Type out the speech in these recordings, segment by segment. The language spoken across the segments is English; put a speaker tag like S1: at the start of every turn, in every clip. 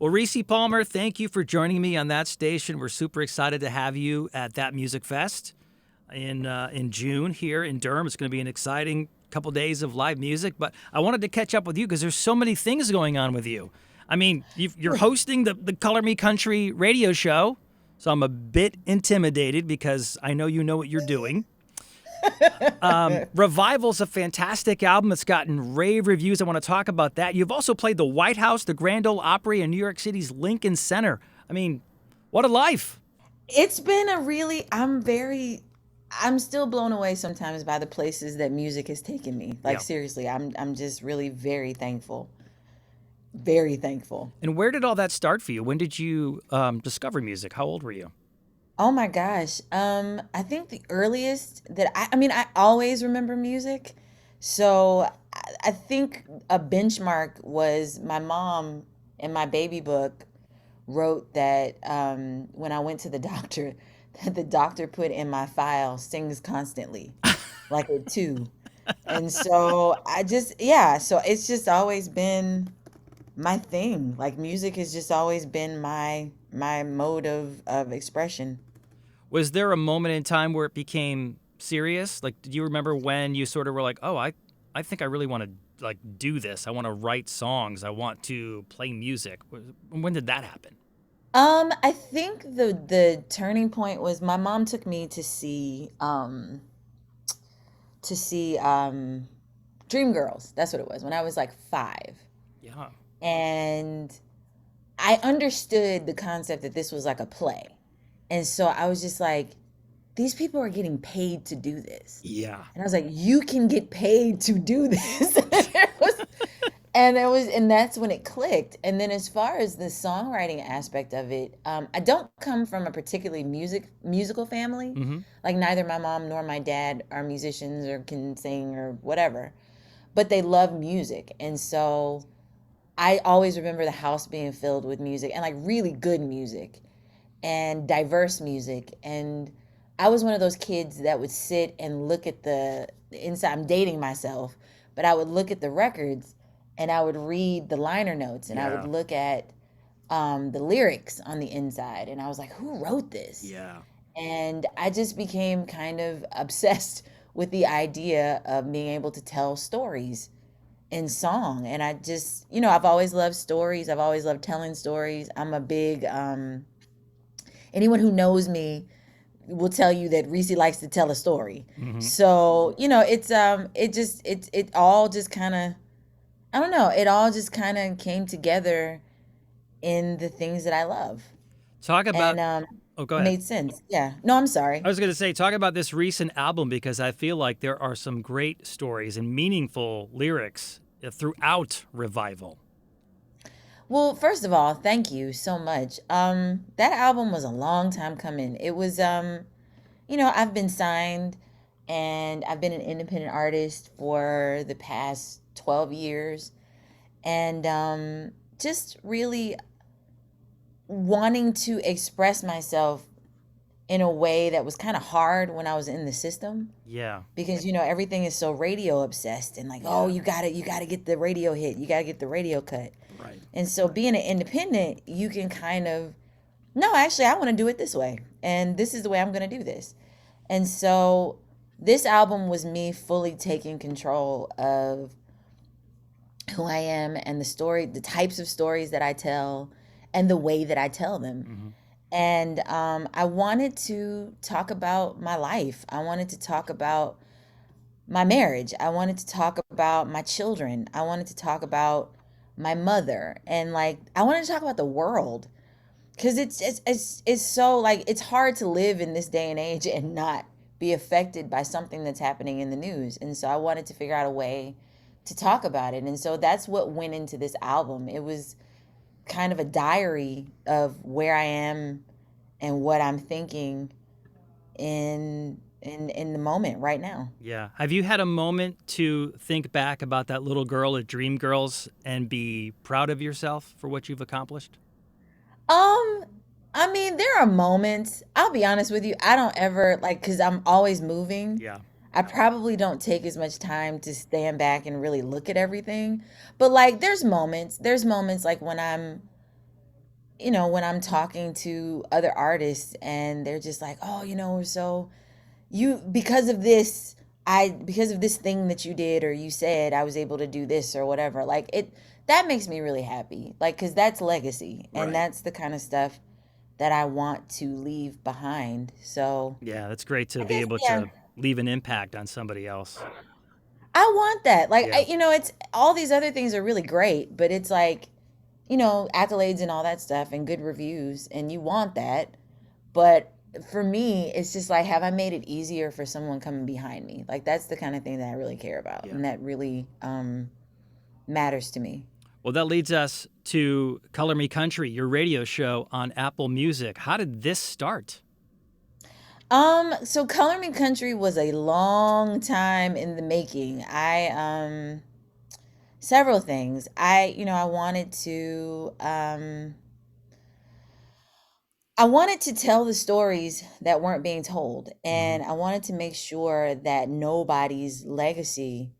S1: Well, Rissi Palmer, thank you for joining me on that station. We're super excited to have you at that music fest in June here in Durham. It's going to be an exciting couple days of live music. But I wanted to catch up with you because there's so many things going on with you. I mean, you're hosting the Color Me Country radio show, so I'm a bit intimidated because I know you know what you're doing. Revival's a fantastic album. It's gotten rave reviews. I want to talk about that. You've also played the White House, the Grand Ole Opry, and New York City's Lincoln Center. I mean, what a life.
S2: It's been a really, I'm still blown away sometimes by the places that music has taken me. Like
S1: Yeah.
S2: seriously, I'm just really very thankful. Very thankful.
S1: And where did all that start for you? When did you discover music? How old were you?
S2: Oh my gosh. I think the earliest that I mean, I always remember music. So I think a benchmark was my mom in my baby book wrote that when I went to the doctor, that the doctor put in my file sings constantly, like a two. And so yeah, so it's just always been my thing. Like music has just always been my mode of expression.
S1: Was there a moment in time where it became serious? Like, do you remember when you sort of were like, oh, I think I really want to like do this. I want to write songs. I want to play music. When did that happen?
S2: I think the turning point was my mom took me to see Dreamgirls. That's what it was when I was like 5.
S1: Yeah.
S2: And I understood the concept that this was like a play. And so I was just like, these people are getting paid to do this.
S1: Yeah.
S2: And I was like, you can get paid to do this. And that's when it clicked. And then as far as the songwriting aspect of it, I don't come from a particularly musical family.
S1: Mm-hmm.
S2: Like neither my mom nor my dad are musicians or can sing or whatever, but they love music. And so I always remember the house being filled with music and like really good music and diverse music. And I was one of those kids that would sit and look at the inside. I'm dating myself, but I would look at the records and I would read the liner notes and I would
S1: Yeah.
S2: look at the lyrics on the inside. And I was like, who wrote this?
S1: Yeah.
S2: And I just became kind of obsessed with the idea of being able to tell stories in song. And I just, I've always loved stories. I've always loved telling stories. I'm a big, anyone who knows me will tell you that Reese likes to tell a story.
S1: Mm-hmm.
S2: So, it all just kind of, I don't know, it all just kind of came together in the things that I love.
S1: Talk about.
S2: And
S1: Oh, go
S2: it
S1: ahead.
S2: made sense. Yeah. No, I'm
S1: I
S2: sorry.
S1: was going to say, talk about this recent album because I feel like there are some great stories and meaningful lyrics throughout Revival.
S2: Well, first of all, thank you so much. That album was a long time coming. It was I've been signed and I've been an independent artist for the past 12 years and just really wanting to express myself in a way that was kind of hard when I was in the system
S1: Yeah.
S2: because everything is so radio obsessed and like, oh,
S1: Yeah.
S2: you got to get the radio hit, you got to get the radio cut.
S1: Right.
S2: And so being an independent, you can kind of, no, actually I want to do it this way and this is the way I'm going to do this. And so this album was me fully taking control of who I am and the types of stories that I tell and the way that I tell them.
S1: Mm-hmm.
S2: And I wanted to talk about my life. I wanted to talk about my marriage. I wanted to talk about my children. I wanted to talk about my mother. And like, I wanted to talk about the world. Because it's so like, it's hard to live in this day and age and not be affected by something that's happening in the news. And so I wanted to figure out a way to talk about it. And so that's what went into this album. It was kind of a diary of where I am and what I'm thinking in the moment right now.
S1: Yeah. Have you had a moment to think back about that little girl at Dreamgirls and be proud of yourself for what you've accomplished?
S2: Um, I mean, there are moments, I'll be honest with you, I don't ever like cuz I'm always moving.
S1: Yeah.
S2: I probably don't take as much time to stand back and really look at everything. But like there's moments like when I'm when I'm talking to other artists and they're just like, oh, we're so you because of this thing that you did or you said, I was able to do this or whatever. Like that makes me really happy. Like, cuz that's legacy and
S1: Right.
S2: that's the kind of stuff that I want to leave behind. So,
S1: Yeah, that's great to
S2: I
S1: be
S2: guess
S1: able
S2: yeah,
S1: to leave an impact on somebody else.
S2: I want that. Like
S1: Yeah.
S2: it's all these other things are really great, but it's like, accolades and all that stuff and good reviews and you want that. But for me, it's just like, have I made it easier for someone coming behind me? Like that's the kind of thing that I really care about
S1: Yeah.
S2: and that really matters to me.
S1: Well, that leads us to Color Me Country, your radio show on Apple Music. How did this start?
S2: So Color Me Country was a long time in the making. Several things. I wanted to tell the stories that weren't being told,
S1: Hmm.
S2: and I wanted to make sure that nobody's legacy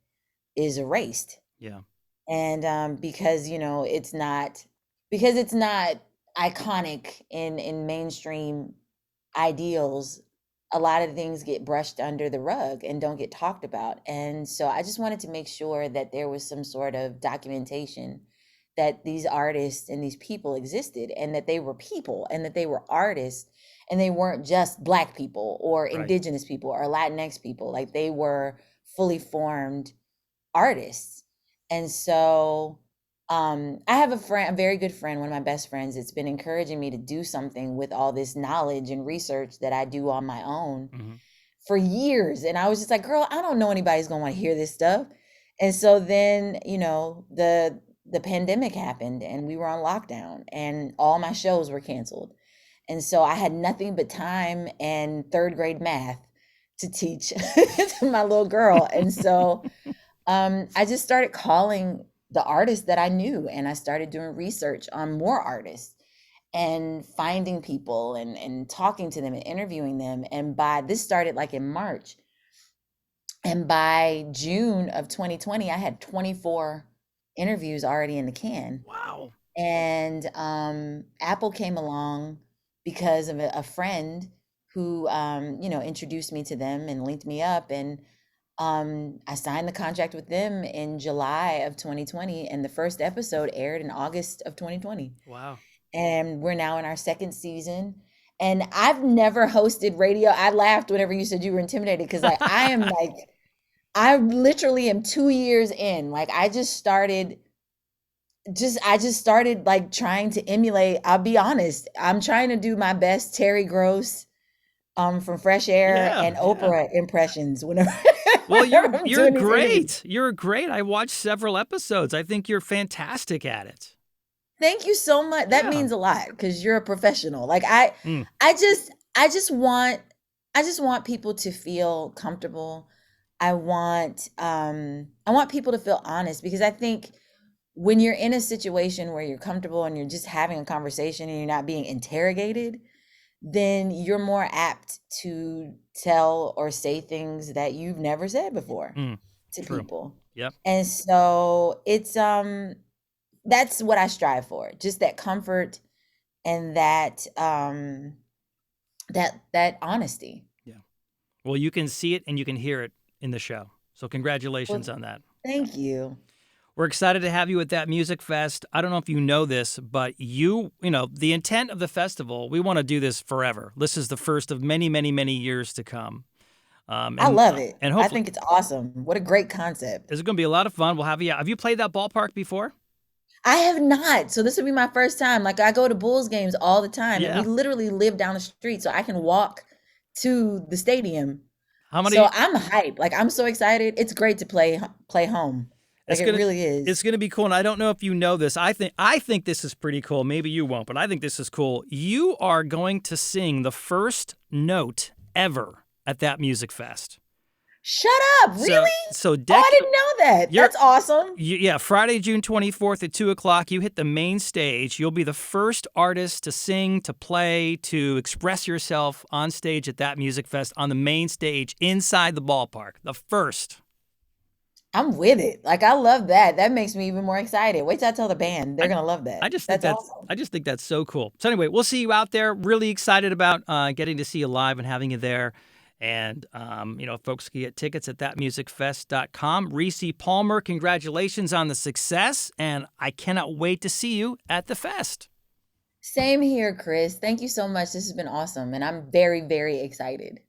S2: is erased.
S1: Yeah.
S2: And because it's not iconic in mainstream ideals, a lot of things get brushed under the rug and don't get talked about. And so I just wanted to make sure that there was some sort of documentation that these artists and these people existed and that they were people and that they were artists and they weren't just black people or
S1: Right.
S2: indigenous people or Latinx people. Like they were fully formed artists. And so I have a friend, a very good friend, one of my best friends, that's been encouraging me to do something with all this knowledge and research that I do on my own
S1: Hmm.
S2: for years. And I was just like, girl, I don't know anybody's gonna want to hear this stuff. And so then, the pandemic happened and we were on lockdown and all my shows were canceled. And so I had nothing but time and third grade math to teach to my little girl. And so I just started calling the artists that I knew, and I started doing research on more artists and finding people and talking to them and interviewing them. And by this started like in March, and by June of 2020, I had 24 interviews already in the can.
S1: Wow.
S2: And Apple came along because of a friend who introduced me to them and linked me up, and I signed the contract with them in July of 2020, and the first episode aired in August of 2020.
S1: Wow.
S2: And we're now in our second season. And I've never hosted radio. I laughed whenever you said you were intimidated because like I literally am 2 years in. Like I just started like trying to emulate. I'll be honest. I'm trying to do my best Terry Gross from Fresh Air
S1: Yeah.
S2: and
S1: Yeah.
S2: Oprah impressions whenever
S1: Well,
S2: whenever I'm
S1: you're
S2: doing these interviews.
S1: great. You're great. I watched several episodes. I think you're fantastic at it.
S2: Thank you so much. That
S1: Yeah.
S2: means a lot because you're a professional. Like
S1: Mm.
S2: I just, I just want, I just want people to feel comfortable. I want people to feel honest because I think when you're in a situation where you're comfortable and you're just having a conversation and you're not being interrogated, then you're more apt to tell or say things that you've never said before
S1: Mm.
S2: to
S1: True.
S2: people.
S1: Yep.
S2: And so it's that's what I strive for. Just that comfort and that honesty.
S1: Yeah. Well, you can see it and you can hear it in the show. So congratulations
S2: Well,
S1: on that.
S2: thank you.
S1: We're excited to have you at that music fest. I don't know if you know this, but the intent of the festival, we want to do this forever. This is the first of many, many, many years to come. Um,
S2: I
S1: and
S2: love it.
S1: and
S2: I
S1: hopefully
S2: think it's awesome. What a great concept.
S1: it's going to be a lot of fun. We'll have you. Have you played that ballpark before?
S2: I have not. So this will be my first time. Like I go to Bulls games all the time and we
S1: Yeah.
S2: literally live down the street so I can walk to the stadium.
S1: How
S2: So
S1: many?
S2: I'm hyped. Like I'm so excited. It's great to play home. Like
S1: It's
S2: it
S1: gonna
S2: really
S1: it's
S2: is.
S1: gonna be cool. And I don't know if you know this. I think this is pretty cool. Maybe you won't, but I think this is cool. You are going to sing the first note ever at that music fest.
S2: Shut up.
S1: So
S2: Really?
S1: so
S2: Oh, I
S1: Deck,
S2: didn't know that.
S1: you're
S2: That's awesome.
S1: yeah, Friday, June 24th at 2 o'clock, you hit the main stage. You'll be the first artist to sing, to play, to express yourself on stage at that music fest on the main stage inside the ballpark. The first.
S2: I'm with it. Like, I love that. That makes me even more excited. Wait till I tell the band. They're
S1: I
S2: gonna love that.
S1: I just think
S2: That's
S1: that's
S2: awesome.
S1: I just think that's so cool. So anyway, we'll see you out there. Really excited about getting to see you live and having you there. And folks can get tickets at thatmusicfest.com. Rissi Palmer, congratulations on the success, and I cannot wait to see you at the fest.
S2: Same here, Chris. Thank you so much. This has been awesome, and I'm very, very excited.